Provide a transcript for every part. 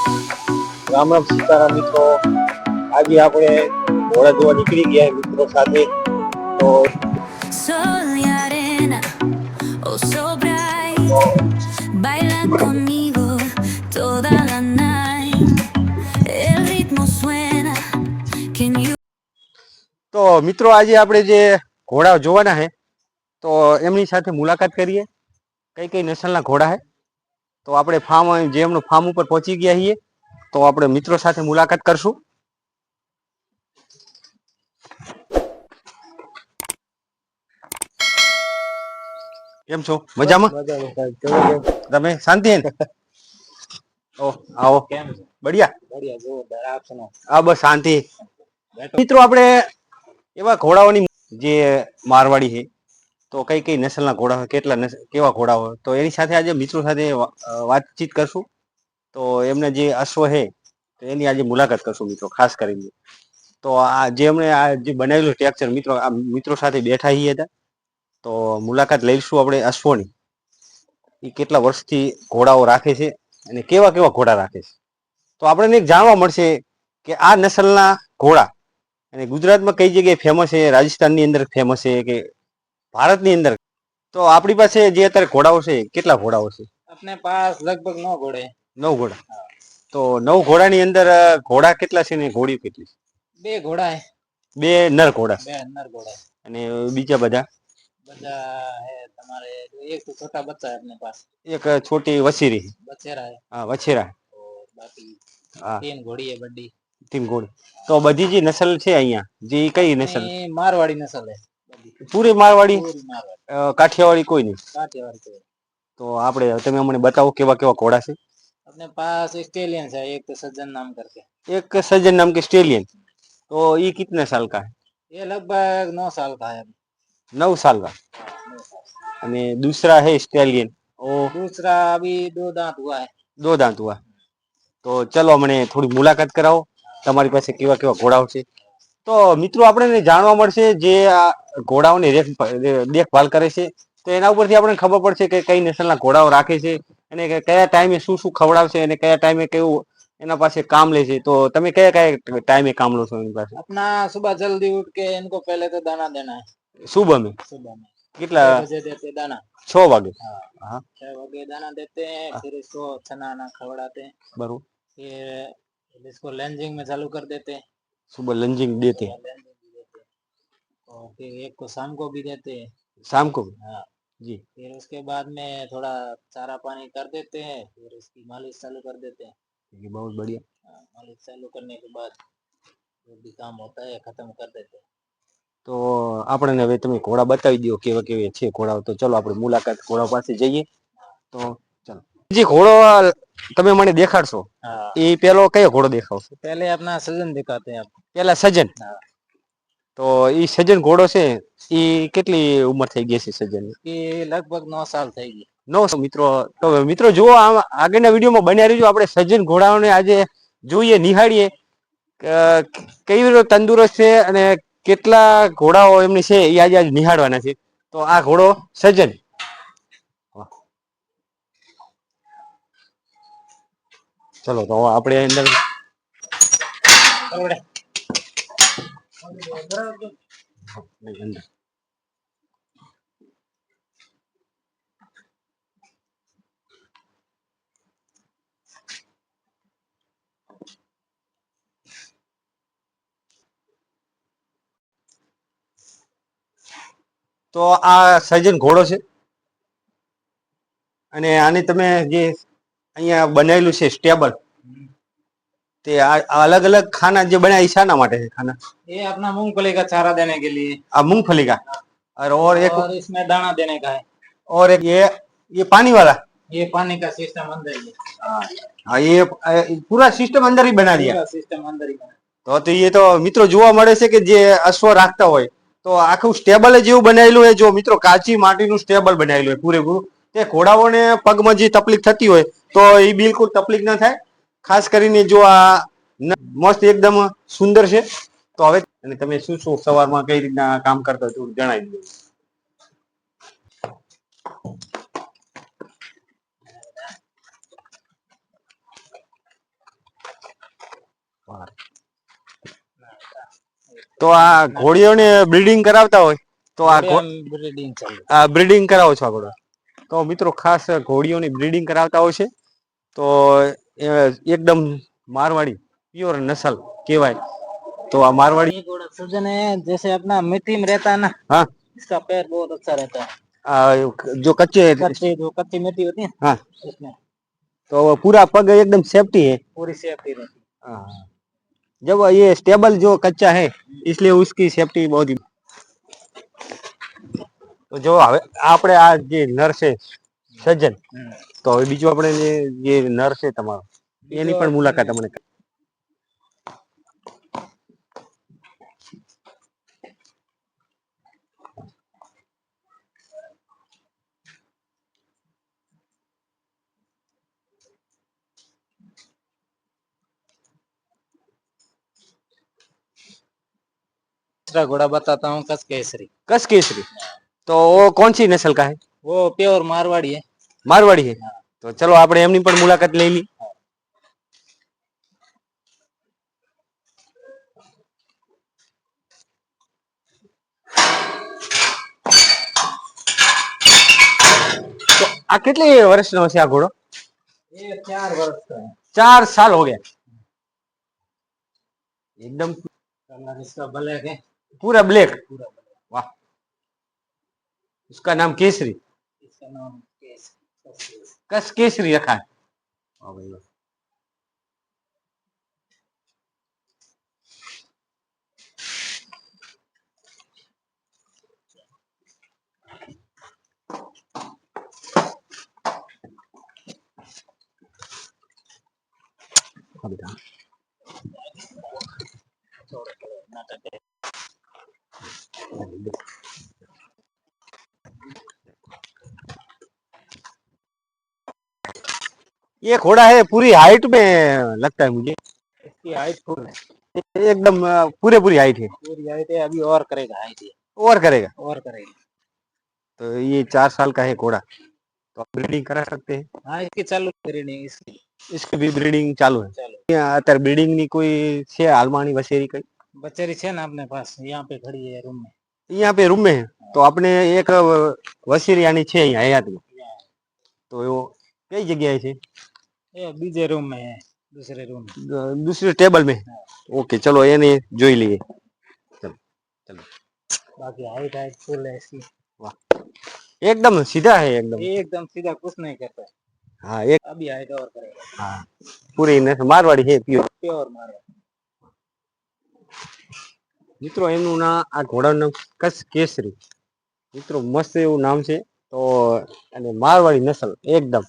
રામ રામ સીતારામ મિત્રો, આજે આપણે ઘોડા જોવા નીકળી ગયા મિત્રો સાથે. તો Sol y arena, oh so bright, baila conmigo toda la night. El ritmo suena, can you? તો મિત્રો આજે આપણે જે ઘોડા જોવાના છે તો એમની સાથે મુલાકાત કરીએ. કઈ કઈ નસલના ઘોડા છે તો આપણે ફાર્મ જે એમનું ફાર્મ ઉપર પહોંચી ગયા છીએ, તો આપણે મિત્રો સાથે મુલાકાત કરશું. કેમ છો? મજામાં? તમે શાંતિ ને? ઓ આવો. કેમ છો? બઢિયા બઢિયા. જોરદાર. આપ સુનાઓ? હા બસ શાંતિ. મિત્રો આપણે એવા ઘોડાઓની જે મારવાડી છે તો કઈ કઈ નસલના ઘોડા હોય, કેટલા કેવા ઘોડા હોય, તો એની સાથે આજે મિત્રો સાથે વાતચીત કરશું. તો એમને જે અશ્વ છે તો એની આજે મુલાકાત કરશું મિત્રો, ખાસ કરીને. તો આ જે એમણે આ જે બનાવેલું સ્ટ્રક્ચર મિત્રો, આ મિત્રો સાથે બેઠા છીએ હતા, તો મુલાકાત લઈશું આપણે અશ્વની. એ કેટલા વર્ષથી ઘોડાઓ રાખે છે અને કેવા કેવા ઘોડા રાખે છે, તો આપણને એક જાણવા મળશે કે આ નસલના ઘોડા અને ગુજરાતમાં કઈ જગ્યાએ ફેમસ છે, રાજસ્થાનની અંદર ફેમસ છે કે ભારતની અંદર. તો આપણી પાસે જે અત્યારે ઘોડાઓ છે, કેટલા ઘોડાઓ છે? अपने पास लगभग 9 घोड़े हैं। 9 घोड़ा। તો 9 ઘોડાની અંદર ઘોડા કેટલા છે ને ઘોડીઓ કેટલી? 2 घोड़ा है। 2 નર ઘોડા. 2 नर घोड़ा है। અને બીજા બધા है तुम्हारे, एक तो छोटा बच्चा है अपने पास, એક છોટી વછેરી, बछेरा है, હા વછેરા, और बाकी હા 3 घोड़ी है बड़ी। 3 ઘોડી. તો બધી જે નસલ છે અહીંયા, જે કઈ નસલ? अपनी मारवाड़ी नस्ल है बड़ी। પૂરી મારવાડી, पूरी मारवाड़ी, કાઠિયાવાડી કોઈ નહીં? काठियावाड़ी कोई। તો આપણે તમે અમને બતાવો કેવા કેવા ઘોડા છે. अपने पास स्टेलियन है, एक तो सज्जन नाम करके। एक सज्जन नाम के स्टेलियन, तो ये कितने साल का है? ये लगभग 9 साल का है। 9 साल का। हाँ, 9 साल। અને दूसरा है स्टेलियन, वो दूसरा अभी 2 दांत हुआ है। 2 दांत हुआ. તો ચલો મને થોડી મુલાકાત કરાવો, તમારી પાસે કેવા કેવા ઘોડાઓ છે. તો મિત્રો આપણે જાણવા મળશે જે આ ઘોડાઓની દેખભાલ કરે છે, તો એના ઉપરથી આપણને ખબર પડશે કે કઈ નસલના ઘોડાઓ રાખે છે અને કયા ટાઈમે શું શું ખવડાવશે અને કયા ટાઈમે કેવું એના પાસે કામ લે છે. તો તમે કયા કયા ટાઈમે કામ લો છો એની પાસે? अपना सुबह जल्दी उठ के इनको पहले तो दाना देना है। सुबह में कितना? 6 बजे देते दाना। 6 वागे? हाँ, हाँ 6 बजे दाना देते हैं, फिर इसको चना ना खवड़ाते हैं, बरोबर. फिर इसको लंजिंग में चालू कर देते हैं। सुबह लंजिंग देते हैं, लंजिंग भी देते हैं, और फिर एक को शाम को भी देते हैं। शाम को भी? हाँ जी. फिर उसके बाद में थोड़ा चारा पानी कर देते हैं, फिर इसकी मालिश चालू कर देते हैं। ये बहुत बढ़िया. हाँ, मालिश चालू करने के बाद जो भी काम होता है खत्म कर देते हैं। તો આપણને હવે તમે ઘોડા બતાવી દો કેવા કેવા છે ઘોડાઓ. તો ચલો આપણે મુલાકાત ઘોડા પાસે જઈએ. તો ચલો, જે ઘોડો તમે મને દેખાડશો हाँ, એ પેલો કયો ઘોડો દેખાડશો? पहले अपना सजन दिखाते हैं आपको। પેલા સજ્જન. हाँ, તો એ સજ્જન ઘોડો છે એ કેટલી ઉંમર થઈ ગઈ છે સજ્જન? कि लगभग 9 साल થઈ ગઈ. 9 મિત્રો. તો મિત્રો જુઓ, આગળના વિડીયોમાં બન્યા રહીજો. આપણે સજ્જન ઘોડાઓને આજે જોઈએ, નિહાળીએ કેવી રીતે તંદુરસ્ત છે અને કેટલા ઘોડાઓ એમની છે એ આજે નિહાળવાના છે. તો આ ઘોડો સજ્જન. ચલો તો આપણે અંદર તો આ સજ્જન ઘોડો છે અને આને તમે જે અહીંયા બનાવેલું છે સ્ટેબલ, તે अलग अलग खाना जो बनाया है शाना माटे है खाना? ये अपना मूंगफली का चारा देने के लिए, मूंगफली का, और एक और इसमें दाना देने का है, और एक ये पानी वाला. ये पानी का सिस्टम अंदर ही है। हाँ ये पूरा सिस्टम अंदर ही बना दिया. पूरा सिस्टम अंदर ही है। તો ये तो મિત્રો જોવા મળે છે કે જે અશ્વ રાખતા હોય તો આખું સ્ટેબલ જેવું બનાવેલું હોય. જો મિત્રો કાચી માટીનું સ્ટેબલ બનાવેલું હોય પૂરેપૂરું, તે ઘોડાઓને પગમાં જે તકલીફ થતી હોય તો એ બિલકુલ તકલીફ ન થાય. ખાસ કરીને જો આ મસ્ત એકદમ સુંદર છે. તો હવે અને તમે શું શું સવારમાં કઈ રીતના કામ કરતા થોડું જણાવી દો. તો આ ઘોડીઓને બ્રીડિંગ કરાવતા હોય તો આ ब्रीडिंग चालू બ્રીડિંગ કરાવો છો આ ઘોડો? તો મિત્રો ખાસ ઘોડીઓની બ્રીડિંગ કરાવતા હોય છે. તો એકદમ मारवाड़ी प्योर नस्ल केवाय। तो आ मारवाड़ी ये घोड़ा सुजन है, जैसे अपना मिट्टी में रहता है ना, हाँ इसका पैर बहुत अच्छा रहता है। जो कच्चे जो कच्ची मिट्टी होती है हाँ उसमें तो पूरा पग एकदम सेफ्टी है। पूरी सेफ्टी रहती है। हाँ जब ये स्टेबल जो कच्चा है इसलिए उसकी सेफ्टी बहुत ही। तो जो આપણે આ જે નર છે સજ્જન, તો હવે બીજું આપણે જે નર છે તમારો એની પણ મુલાકાત અમને दूसरा घोड़ा बताता हूँ, कस केसरी। कस केसरी, तो वो कौन सी नस्ल का है? वो प्योर मारवाड़ी है। मारवाड़ी है। तो चलो આપણે એમની પણ મુલાકાત લઈ લી। तो आ कितने વર્ષનો છે આ ઘોડો? ये 4 वर्ष का है। 4 साल हो गया। एकदम कलर इसका ब्लैक है, पूरा ब्लैक। पूरा ब्लैक। वाह, उसका नाम केसरी, इसका नाम केसरी, कस केसरी रखा है। वाह भाई वाह। ये घोड़ा है पूरी हाइट में लगता है मुझे। इसकी हाइट फुल है, एकदम पूरे पूरी हाइट है। पूरी हाइट है। अभी और करेगा हाइट, ये और करेगा। और करेगा। तो ये 4 साल का है घोड़ा, तो आप ब्रीडिंग करा सकते हैं। हाँ, इसकी चालू ब्रीडिंग, इसकी भी ब्रीडिंग चालू है। चालू અત્યારે ब्रीडिंग ની કોઈ છે હાલમાંની વસેરી કઈ? बचेरी है ना अपने पास, यहाँ पे खड़ी है रूम में। यहाँ पे रूम में है। तो આપણે એક વસેરી આની છે અહીંયા હયાતમાં, તો એવો કઈ જગ્યાએ છે? ये बीजे रूम में है, दूसरे रूम में। दूसरे टेबल में। ओके चलो એને જોઈ લઈએ। चलो चलो। बाकी हाइट हाइट फुल है इसकी। वाह, एकदम सीधा है, एकदम सीधा, कुछ नहीं करता है। हाँ एक अभी हाइट और करेगा। हाँ पूरी मारवाड़ी है, प्योर प्योर मारवाड़ी। મિત્રો એમનું નામ, આ ઘોડાનું નામ કસ કેસરી। મિત્રો મસ્ત એવું નામ છે। તો અને મારવાડી નસલ એકદમ।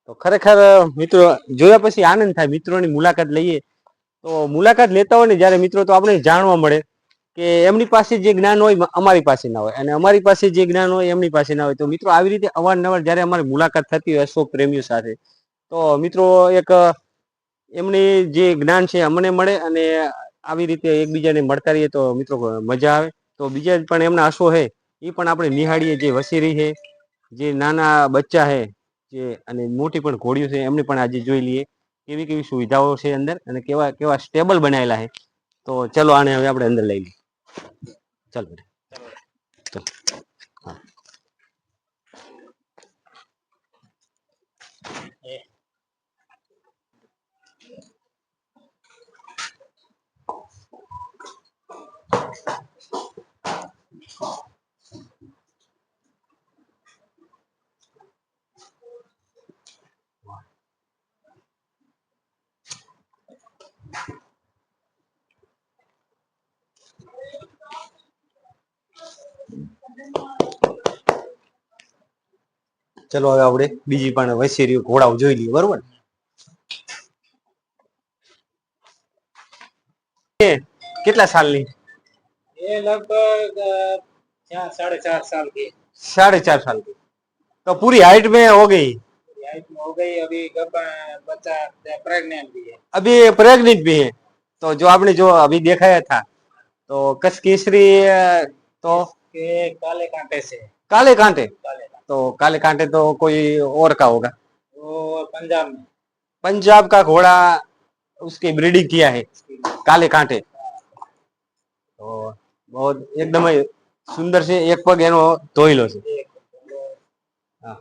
તો ખરેખર મિત્રો જોયા પછી આનંદ થાય। મિત્રોની મુલાકાત લઈએ તો મુલાકાત લેતા હોય ને જ્યારે મિત્રો, તો આપણે જાણવા મળે કે એમની પાસે જે જ્ઞાન હોય અમારી પાસે ના હોય, અને અમારી પાસે જે જ્ઞાન હોય એમની પાસે ના હોય। તો મિત્રો આવી રીતે અવારનવાર જ્યારે અમારી મુલાકાત થતી હોય અશોક પ્રેમીઓ સાથે, તો મિત્રો એક એમની જે જ્ઞાન છે અમને મળે, અને આવી રીતે એકબીજાને મળતા રહીએ તો મિત્રો મજા આવે। તો બીજા પણ એમના અશ્વો છે એ પણ આપણે નિહાળીએ, જે વસેરી છે, જે નાના બચ્ચા છે, જે અને મોટી પણ ઘોડીઓ છે એમને પણ આજે જોઈ લઈએ કેવી કેવી સુવિધાઓ છે અંદર, અને કેવા કેવા સ્ટેબલ બનાવેલા છે। તો ચલો આને હવે આપણે અંદર લઈ લઈએ। ચલો ચલો હા। ચલો હવે આપણે બીજી પણ વસેરીઓ ઘોડાઓ જોઈ લઈએ, બરોબર? કેટલા સાલની? ये लगभग 4.5 साल की। 4.5 साल की। तो पूरी हाइट में हो गई? हाइट में हो गई। अभी बच्चा प्रेग्नेंट भी है। अभी प्रेग्नेंट भी है। तो जो आपने जो अभी दिखाया था, तो कस केसरी, तो के काले कांटे से। काले कांटे, काले कांटे। तो काले कांटे तो कोई और का होगा? वो पंजाब में। पंजाब का घोड़ा उसकी ब्रीडिंग किया है। काले कांटे तो बहुत एकदम सुंदर से एक पग एनो धोईलो छे हाँ।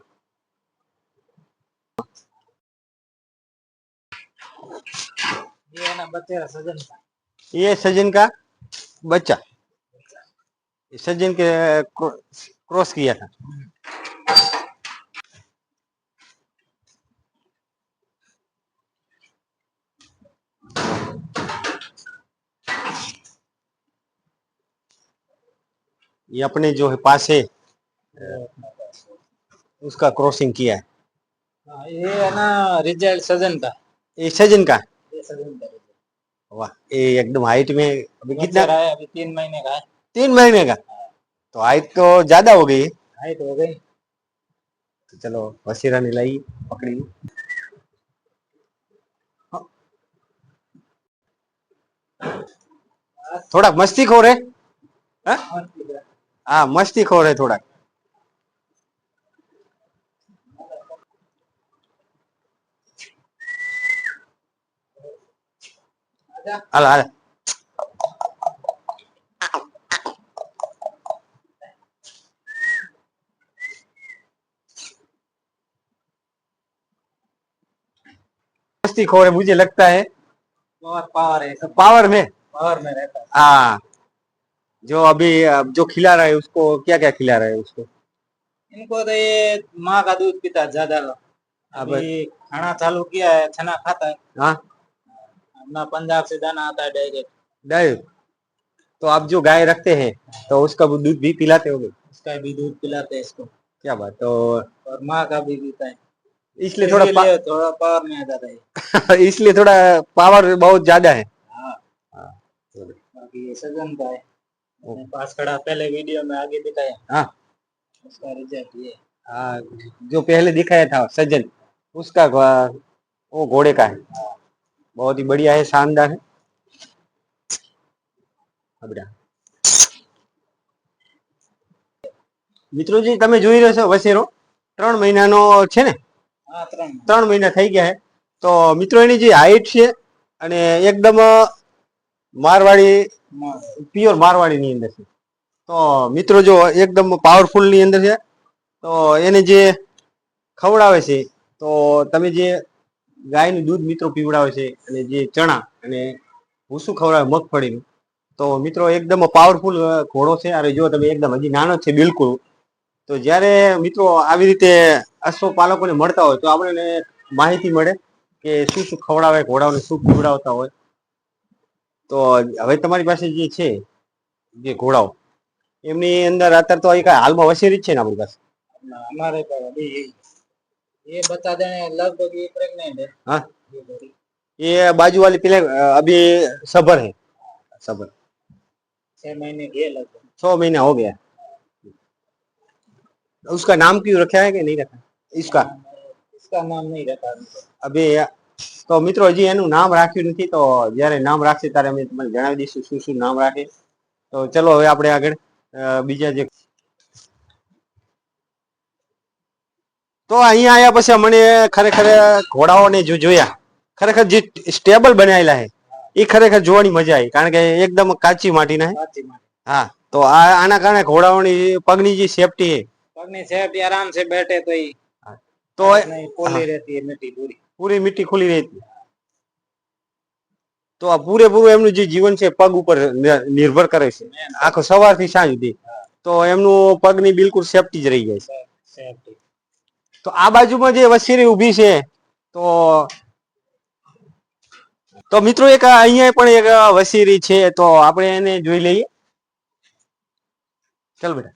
ये है ना बच्चे सजन का। ये सजन का बच्चा सज्जन के क्रॉस किया था। ये अपने जो है पास है उसका क्रॉसिंग किया है। हाँ, ये है ना रिजल्ट सजन का। ये सज्जन का ये सजन का result। वाह ये एकदम हाइट में अभी कितना बच्चा है अभी 3 महीने का है। 3 महीने का तो हाइट तो ज्यादा हो गई। हाइट हो गई। तो चलो वसीरा ने लाई पकड़ी थोड़ा मस्ती खोर है हाँ मस्ती खोर है थोड़ा हाल हाल मस्ती खोर है मुझे लगता है बहुत पावर है सब। पावर में रहता है। हाँ जो अभी जो खिला रहा है उसको क्या क्या खिला रहा है उसको इनको तो ये माँ का दूध पीता है ज्यादा। अभी खाना चालू किया है चना खाता है। हाँ अपना पंजाब से दाना आता है डायरेक्ट। डायरेक्ट तो आप जो गाय रखते हैं तो उसका दूध भी पिलाते होंगे उसका भी दूध पिलाते हैं इसको। क्या बात तो और माँ का भी पीता है इसलिए थोड़ा थोड़ा पावर में आ जाता है। इसलिए थोड़ा पावर बहुत ज्यादा है। हाँ बाकी ये सजन का है। मैंने पास खड़ा पहले वीडियो में आगे दिखाया। हाँ उसका रिजल्ट ये। हाँ जो पहले दिखाया था सज्जन उसका वो घोड़े का है बहुत ही बढ़िया है शानदार है। मित्रोजी તમે જોઈ રહ્યો છો વસેરો 3 મહિનાનો છે ને हाँ 3 3 મહિના થઈ ગયા છે તો મિત્રો એની જે હાઈટ છે અને એકદમ મારવાડી પ્યોર મારવાડી ની અંદર છે તો મિત્રો જો એકદમ પાવરફુલ ની અંદર છે તો એને જે ખવડાવે છે તો તમે જે ગાયનું દૂધ મિત્રો પીવડાવે છે અને જે ચણા અને ભૂસું ખવડાવે મગફળીનું તો મિત્રો એકદમ પાવરફુલ ઘોડો છે અને જો તમે એકદમ હજી નાનો છે બિલકુલ તો જ્યારે મિત્રો આવી રીતે અશ્વ પાલકોને મળતા હોય તો આપણને માહિતી મળે કે શું શું ખવડાવે ઘોડાઓને શું પીવડાવતા હોય તો હવે તમારી પાસે જે છે જે ઘોડાઓ એમની અંદર અત્યારે તો એક હાલમાં વસેરી જ છે ને આપણી પાસે हमारे पास अभी ये बता देने लगभग ये प्रेग्नेंट है। हाँ ये बाजू वाली पहले अभी सबर है सबर 6 महीने के लगभग 6 महीना हो गया उसका नाम क्यों रखा है कि नहीं रखा इसका नाम नहीं रखा अभी तो મિત્રો હજી એનું નામ રાખ્યું નથી તો જ્યારે નામ રાખશે ત્યારે અમે તમને જણાવી દઈશું શું શું નામ રાખે તો ચલો હવે આપણે આગળ બીજા જે તો અહીંયા આયા પછી મને ખરેખર ઘોડાઓને જો જોયા ખરેખર જે સ્ટેબલ બનાવેલા છે એ ખરેખર જોવાની મજા આવી કારણ કે એકદમ કાચી માટીના હા તો આના કારણે ઘોડાઓની પગની જે સેફટી છે पगनी सेफ्टी आराम से बैठे तो ही तो पोली रहती है मिट्टी पूरी मिट्टी खुली रहती તો આ પૂરેપૂરું એમનું જે જીવન છે પગ ઉપર નિર્ભર કરે છે આખો સવારથી સાંજ સુધી તો એમનું પગની બિલકુલ સેફટી જ રહી જાય છે તો આ બાજુમાં જે વસેરી ઊભી છે તો મિત્રો એક અહીંયા પણ એક વસેરી છે તો આપણે એને જોઈ લઈએ ચાલ બેટા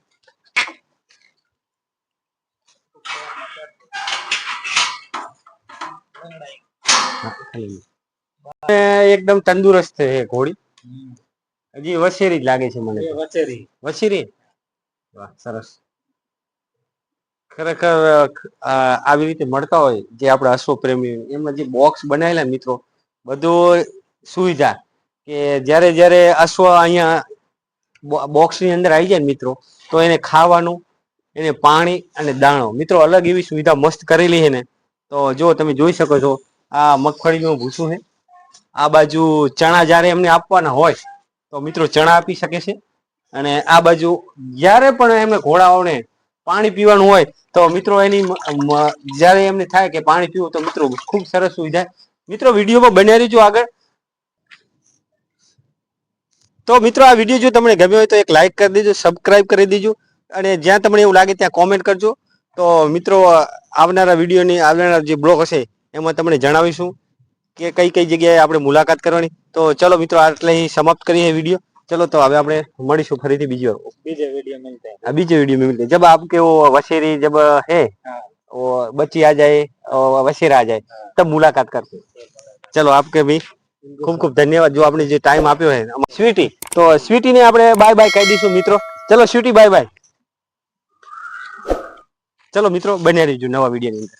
एकदम तंदुरस्त है घोड़ी हजी वसेरी ज लागे छे मने वसेरी वाह सरस खरेखर આવી રીતે મળતા હોય જે આપણા અશ્વ પ્રેમી એમાં જે બોક્સ બનાવેલા મિત્રો બધું સુવિધા કે જ્યારે જ્યારે અશ્વ અહીંયા બોક્સ ની અંદર આવી જાય મિત્રો તો એને ખાવાનું એને પાણી અને દાણો મિત્રો અલગ એવી સુવિધા મસ્ત કરેલી છે ને તો જો તમે જોઈ શકો છો આ મગફળીનું ભૂસું છે આ બાજુ ચણા જ્યારે એમને આપવાના હોય તો મિત્રો ચણા આપી શકે છે. અને આ બાજુ જ્યારે પણ એમને ઘોડાઓને પાણી પીવાનું હોય તો મિત્રો એની જ્યારે એમને થાય કે પાણી પીવું તો મિત્રો ખૂબ સરસ સુવિધા. મિત્રો વિડીયોમાં બન્યા રહેજો આગળ. તો મિત્રો આ વિડીયો જો તમને ગમ્યો હોય તો એક લાઈક કરી દેજો, સબસ્ક્રાઇબ કરી દેજો અને જ્યાં તમને એવું લાગે ત્યાં કોમેન્ટ કરજો. તો મિત્રો આવનારા વિડીયોની આવનારા જે બ્લોગ હશે એમાં તમને જણાવીશું કે કઈ કઈ જગ્યાએ આપણે મુલાકાત કરવાની. તો ચલો મિત્રો આટલે સમાપ્ત કરીએ વિડીયો. चलो तो अब આપણે મળીશું ફરીથી બીજો वीडियो मिलते हैं. बीजे वीडियो में मिलते हैं जब आपके वो वशेरी जब है वो बच्ची आ जाए और वशेरा आ जाए तब मुलाकात करते हैं. चलो आपके भी खूब खूब धन्यवाद जो आपने જે ટાઈમ આપ્યો છે. સ્વીટી તો સ્વીટી ને આપણે બાય બાય કહી દઈશું મિત્રો. ચલો સ્વીટી બાય બાય. ચલો મિત્રો બન્યા રહેજો નવા વિડીયોની અંદર.